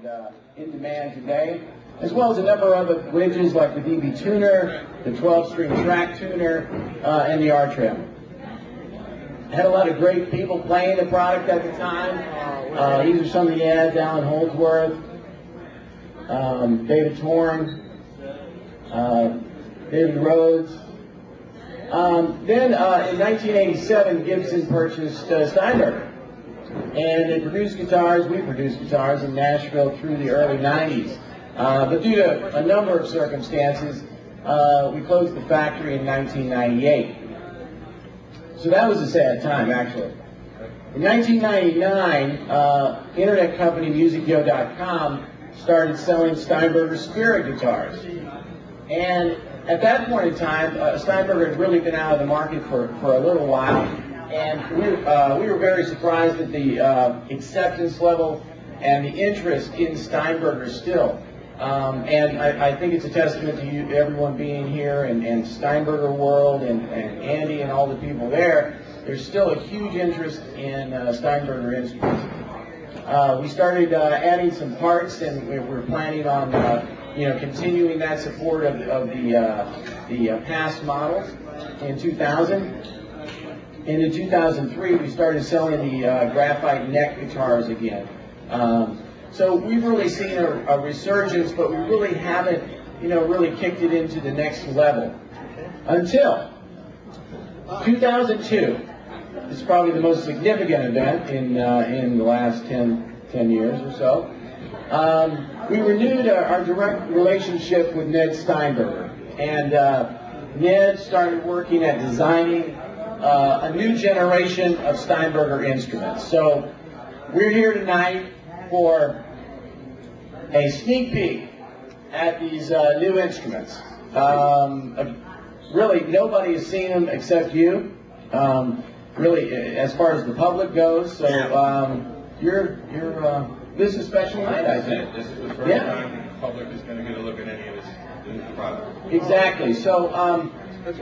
and in demand today, as well as a number of other widgets like the DB tuner, the 12-string track tuner, and the R-trim. Had a lot of great people playing the product at the time. These are some of the ads: Alan Holdsworth, David Torn, David Rhodes. Then in 1987, Gibson purchased Steinberger, and they produced guitars. We produced guitars in Nashville through the early 90s. But due to a number of circumstances, we closed the factory in 1998. So that was a sad time, actually. In 1999, internet company MusicYo.com started selling Steinberger Spirit guitars. And at that point in time, Steinberger had really been out of the market for a little while. And we were very surprised at the acceptance level and the interest in Steinberger still. And I think it's a testament to you, everyone being here, and SteinbergerWorld, and Andy and all the people there. There's still a huge interest in Steinberger instruments. We started adding some parts, and we're planning on continuing that support of the past models in 2000. And in 2003, we started selling the graphite neck guitars again. So we've really seen a resurgence, but we really haven't, really kicked it into the next level until 2002. It's probably the most significant event in the last 10 years or so. We renewed our direct relationship with Ned Steinberger, and Ned started working at designing a new generation of Steinberger instruments. So we're here tonight for a sneak peek at these new instruments. Really, nobody has seen them except you. Really, as far as the public goes. So this is a special night, I think. This is the first time the public is going to get a look at any of this new product. Exactly. So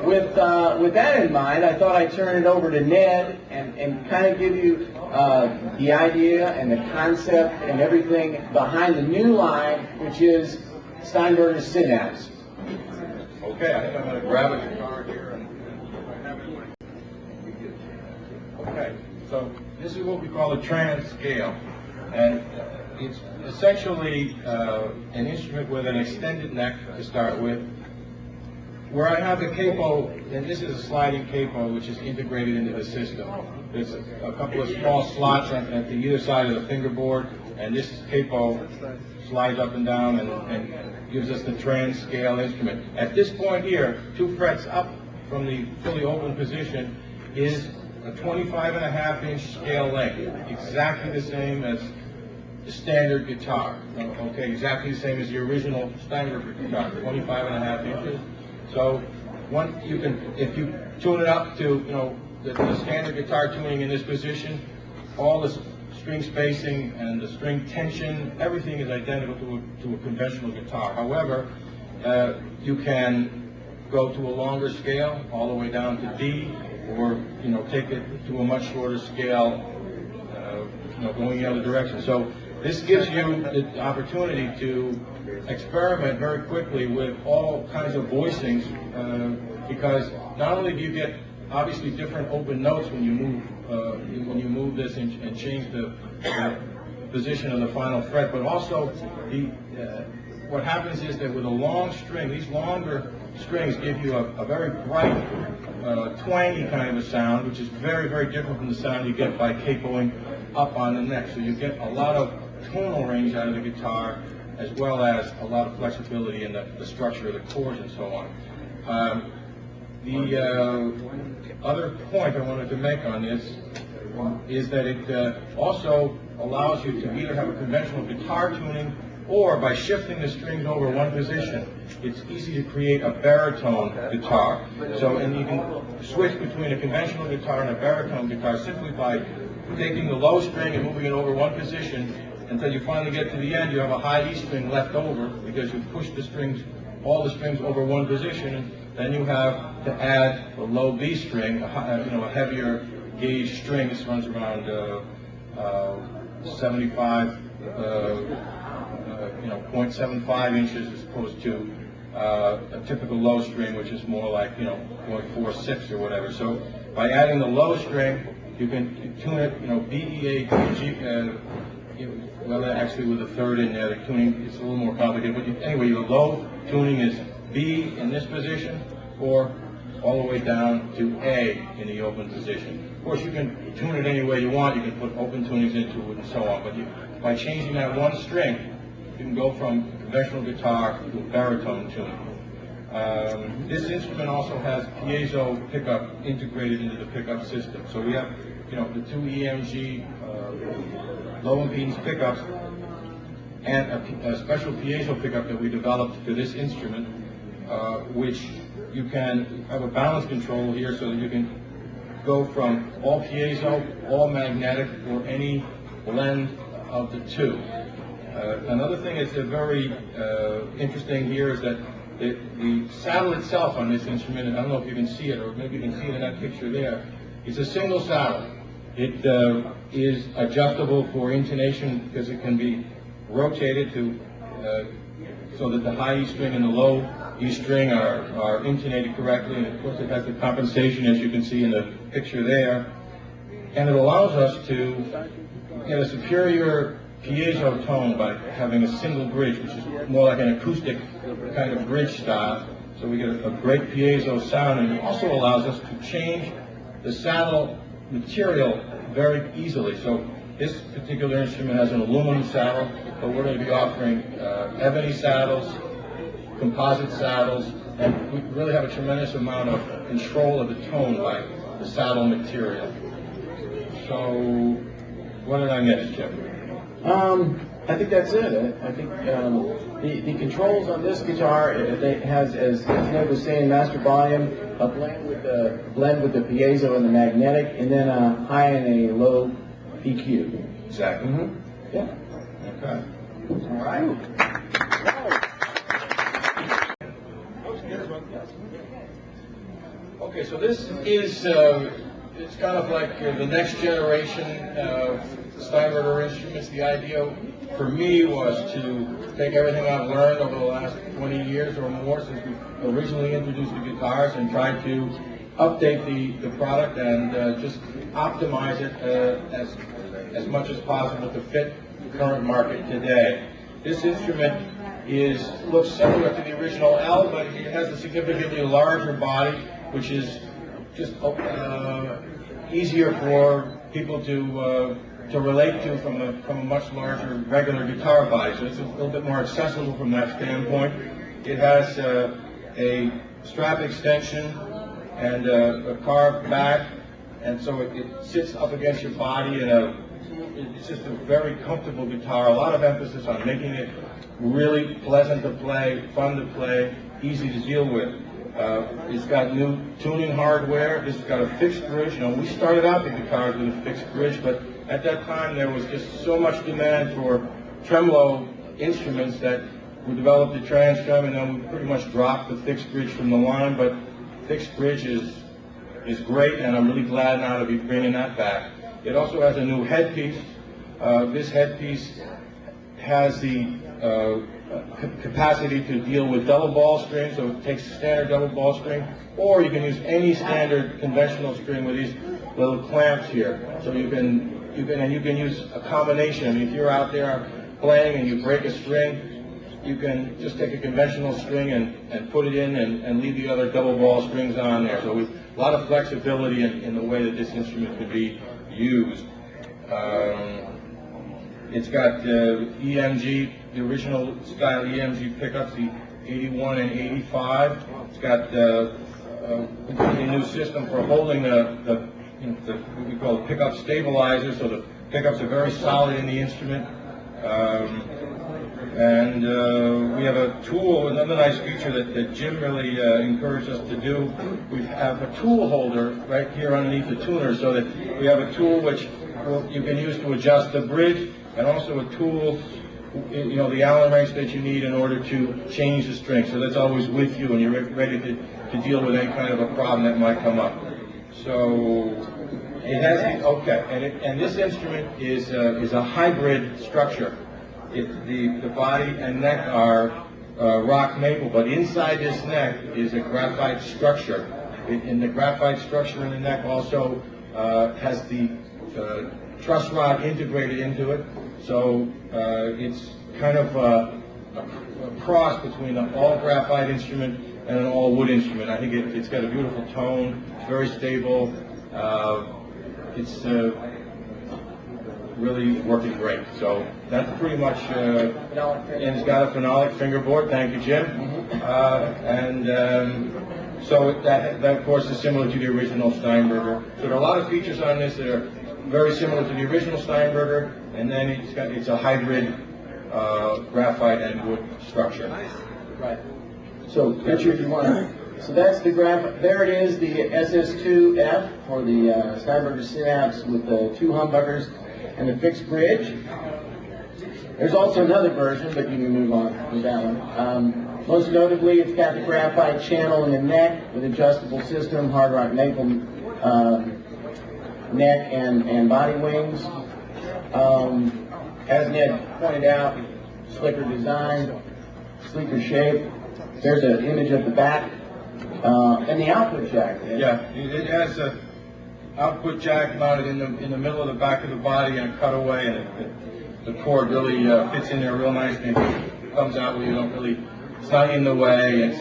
with that in mind, I thought I'd turn it over to Ned and kind of give you the idea and the concept and everything behind the new line, which is Steinberger Synapse. Okay, I think I'm going to grab a guitar here and have it. Okay, so this is what we call a trans scale, and it's essentially an instrument with an extended neck to start with, where I have the capo, and this is a sliding capo which is integrated into the system. There's a couple of small slots at either side of the fingerboard, and this capo slides up and down and gives us the trans scale instrument. At this point here, 2 frets up from the fully open position is a 25.5-inch scale length, exactly the same as the standard guitar. Okay, exactly the same as the original Steinberger guitar, 25.5 inches. So if you tune it up to the standard guitar tuning in this position, all the string spacing and the string tension, everything is identical to a conventional guitar. However, you can go to a longer scale, all the way down to D, or take it to a much shorter scale, going the other direction. So this gives you the opportunity to experiment very quickly with all kinds of voicings, because not only do you get obviously different open notes when you move this and change the position of the final fret, but also what happens is that with a long string, these longer strings give you a very bright, twangy kind of a sound, which is very, very different from the sound you get by capoing up on the neck. So you get a lot of tonal range out of the guitar, as well as a lot of flexibility in the structure of the chords and so on. The other point I wanted to make on this is that it also allows you to either have a conventional guitar tuning, or by shifting the strings over one position, it's easy to create a baritone guitar. So, and you can switch between a conventional guitar and a baritone guitar simply by taking the low string and moving it over one position until you finally get to the end. You have a high E string left over because you've pushed the strings, all the strings over one position, and then you have to add a low B string, a heavier gauge string. This runs around 75 0.75 inches as opposed to a typical low string, which is more like, 0.46 or whatever. So by adding the low string, you can tune it, B, E, A, G, well, actually with a third in there, the tuning is a little more complicated. But anyway, the low tuning is B in this position, or all the way down to A in the open position. Of course, you can tune it any way you want. You can put open tunings into it and so on. But by changing that one string, you can go from conventional guitar to baritone tuning. This instrument also has piezo pickup integrated into the pickup system. So we have, the two EMG low impedance pickups and a special piezo pickup that we developed for this instrument, which you can have a balance control here so that you can go from all piezo, all magnetic, or any blend of the two. Another thing that's very interesting here is that the saddle itself on this instrument, and I don't know if you can see it, or maybe you can see it in that picture there, it's a single saddle. It is adjustable for intonation because it can be rotated to so that the high E string and the low E string are intonated correctly, and of course it has the compensation as you can see in the picture there. And it allows us to get a superior piezo tone by having a single bridge, which is more like an acoustic kind of bridge style. So we get a great piezo sound, and it also allows us to change the saddle material very easily. So this particular instrument has an aluminum saddle, but we're going to be offering ebony saddles, composite saddles, and we really have a tremendous amount of control of the tone by the saddle material. So what did I miss, Jim? I think that's it. I think the controls on this guitar, it has, as Ned was saying, master volume, a blend with the piezo and the magnetic, and then a high and a low EQ. Exactly. Mm-hmm. Yeah. Okay. All right. Okay, so this is it's kind of like the next generation of Steinberger instruments. The idea for me was to take everything I've learned over the last 20 years or more since we originally introduced the guitars and try to update the product and just optimize it as much as possible to fit the current market today. This instrument looks similar to the original L, but it has a significantly larger body, which is just easier for people to relate to from a much larger regular guitar body. So it's a little bit more accessible from that standpoint. It has a strap extension and a carved back, and so it sits up against your body, and it's just a very comfortable guitar. A lot of emphasis on making it really pleasant to play, fun to play, easy to deal with. It's got new tuning hardware. This has got a fixed bridge. We started out the guitars with a fixed bridge, but at that time there was just so much demand for tremolo instruments that we developed the trans-trem, and then we pretty much dropped the fixed bridge from the line. But fixed bridge is great, and I'm really glad now to be bringing that back. It also has a new headpiece. This headpiece has the capacity to deal with double ball string, so it takes a standard double ball string, or you can use any standard conventional string with these little clamps here. So you can use a combination. I mean, if you're out there playing and you break a string, you can just take a conventional string and put it in and leave the other double ball strings on there. So a lot of flexibility in the way that this instrument could be used. It's got EMG, the original style EMG pickups, the 81 and 85. It's got a completely new system for holding the what we call the pickup stabilizer, so the pickups are very solid in the instrument. And we have a tool, another nice feature that Jim really encouraged us to do. We have a tool holder right here underneath the tuner, so that we have a tool which you can use to adjust the bridge, and also a tool, the Allen wrench that you need in order to change the string. So that's always with you, and you're ready to deal with any kind of a problem that might come up. So it has, and this instrument is a hybrid structure. the body and neck are rock maple, but inside this neck is a graphite structure. And the graphite structure in the neck also has the truss rod integrated into it, so it's kind of a cross between an all graphite instrument and an all wood instrument. I think it's got a beautiful tone, it's very stable, it's really working great. So that's pretty much, and it's got a phenolic fingerboard, thank you Jim, so that of course is similar to the original Steinberger. So there are a lot of features on this that are very similar to the original Steinberger, and then it's a hybrid graphite and wood structure. Right. So Richard, you want to? So that's the graphite. There it is, the SS2F for the Steinberger Synapse with the 2 humbuckers and the fixed bridge. There's also another version, but you can move on with that one. Most notably, it's got the graphite channel in the neck with adjustable system, hard rock maple neck and body wings. As Ned pointed out, slicker design, sleeker shape. There's an image of the back and the output jack. Yeah, it has a output jack mounted in the middle of the back of the body and a cutaway, and the cord really fits in there real nicely. It comes out where you don't really, it's not in the way. It's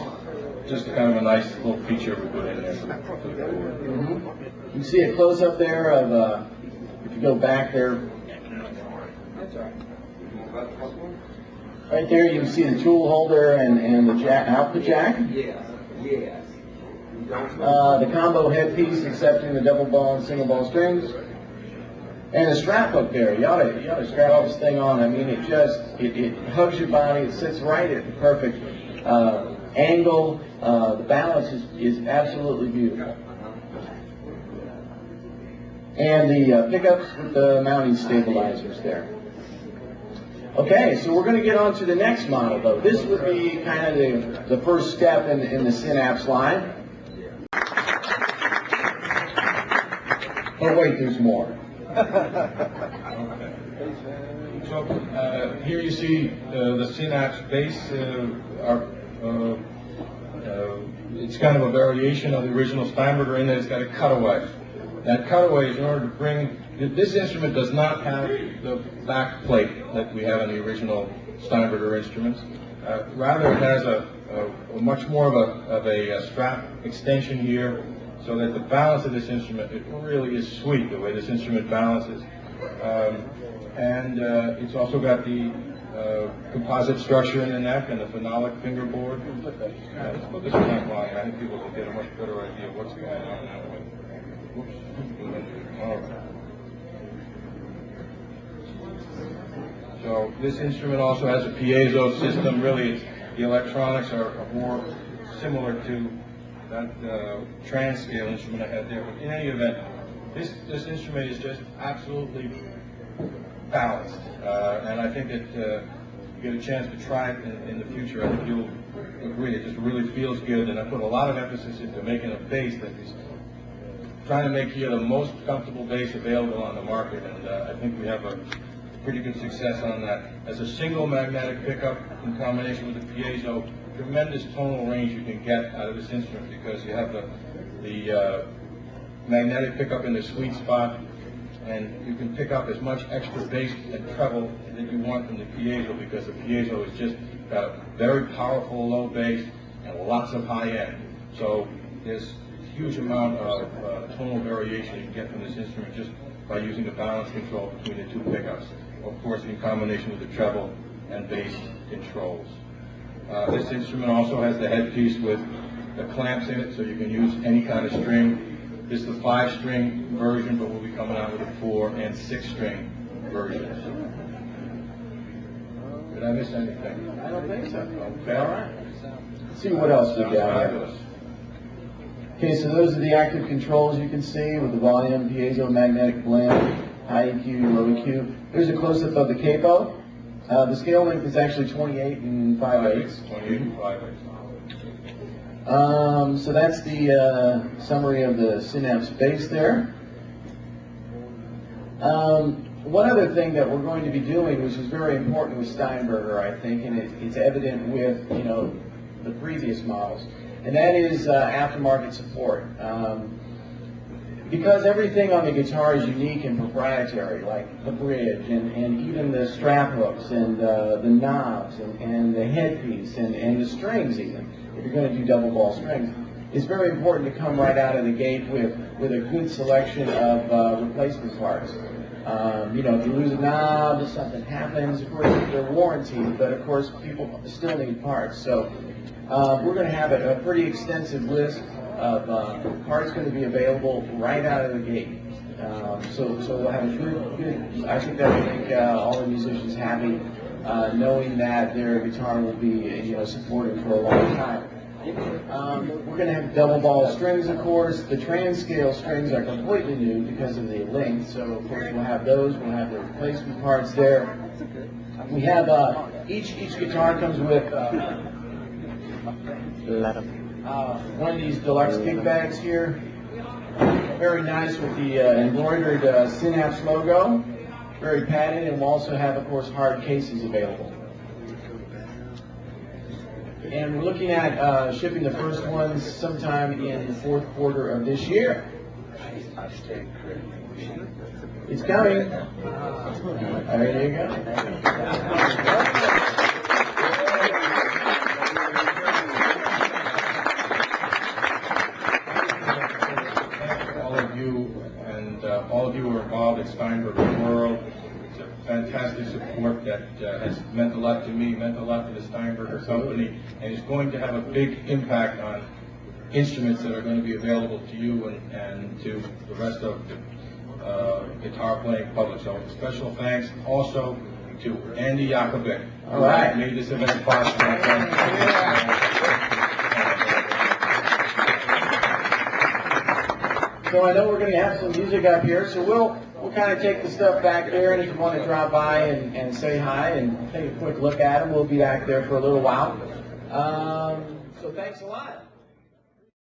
just kind of a nice little feature we put in there. You can see a close up there of if you go back there. Right there, you can see the tool holder and the jack, output jack. Yes, yes. The combo headpiece, accepting the double ball and single ball strings, and the strap up there. You ought to strap this thing on. I mean, it hugs your body. It sits right at the perfect angle. The balance is absolutely beautiful. And the pickups with the mounting stabilizers there. Okay, so we're going to get on to the next model, though. This would be kind of the first step in the Synapse line. Oh, wait, there's more. Okay. So here you see the Synapse base. It's kind of a variation of the original Steinberger in that it's got a cutaway. That cutaway is in order to bring, this instrument does not have the back plate that we have in the original Steinberger instruments. Rather, it has a much more of a strap extension here, so that the balance of this instrument, it really is sweet the way this instrument balances. It's also got the composite structure in the neck and the phenolic fingerboard. Let's put this back on. I think people can get a much better idea of what's going on now. Whoops. All right. So this instrument also has a piezo system. Really, the electronics are more similar to that trans-scale instrument I had there. But in any event, this instrument is just absolutely balanced. And I think that you get a chance to try it in the future, I think you'll agree. It just really feels good. And I put a lot of emphasis into making a bass that is trying to make here the most comfortable bass available on the market. And I think we have a pretty good success on that. As a single magnetic pickup in combination with the piezo, tremendous tonal range you can get out of this instrument, because you have the magnetic pickup in the sweet spot, and you can pick up as much extra bass and treble that you want from the piezo, because the piezo has just got a very powerful low bass and lots of high end. So there's a huge amount of tonal variation you can get from this instrument just by using the balance control between the two pickups. Of course, in combination with the treble and bass controls. This instrument also has the headpiece with the clamps in it, so you can use any kind of string. This is the 5-string version, but we'll be coming out with a 4- and 6-string versions. Did I miss anything? I don't think so. Okay. All right. Let's see what else we got here. Okay, so those are the active controls you can see with the volume, piezo, magnetic blend, high EQ, low EQ. There's a close-up of the capo. The scale length is actually 28 and 5/8. 28 and 5/8. So that's the summary of the Synapse bass there. One other thing that we're going to be doing, which is very important with Steinberger, I think, and it's evident with, you know, the previous models, and that is aftermarket support. Because everything on the guitar is unique and proprietary, like the bridge and even the strap hooks and the knobs and the headpiece and the strings even, if you're going to do double ball strings, it's very important to come right out of the gate with a good selection of replacement parts. You know, if you lose a knob, if something happens, of course they're warranted, but of course people still need parts. So we're going to have a pretty extensive list of parts going to be available right out of the gate. So we'll have a good, I think that will make all the musicians happy, knowing that their guitar will be, you know, supported for a long time. We're going to have double ball strings, of course. The trans-scale strings are completely new because of the length, so of course we'll have those. We'll have the replacement parts there. We have, each guitar comes with one of these deluxe kick bags here. Very nice with the embroidered Synapse logo. Very padded, and we'll also have, of course, hard cases available. And we're looking at shipping the first ones sometime in the fourth quarter of this year. It's coming. There you go. All of you who are involved at SteinbergerWorld. It's a fantastic support that has meant a lot to me, meant a lot to the Steinberger company, and is going to have a big impact on instruments that are going to be available to you and to the rest of the guitar playing public. So special thanks also to Andy Yakovic, who made this event possible. So I know we're going to have some music up here, so we'll kind of take the stuff back there, and if you want to drop by and say hi and take a quick look at them, we'll be back there for a little while. So thanks a lot.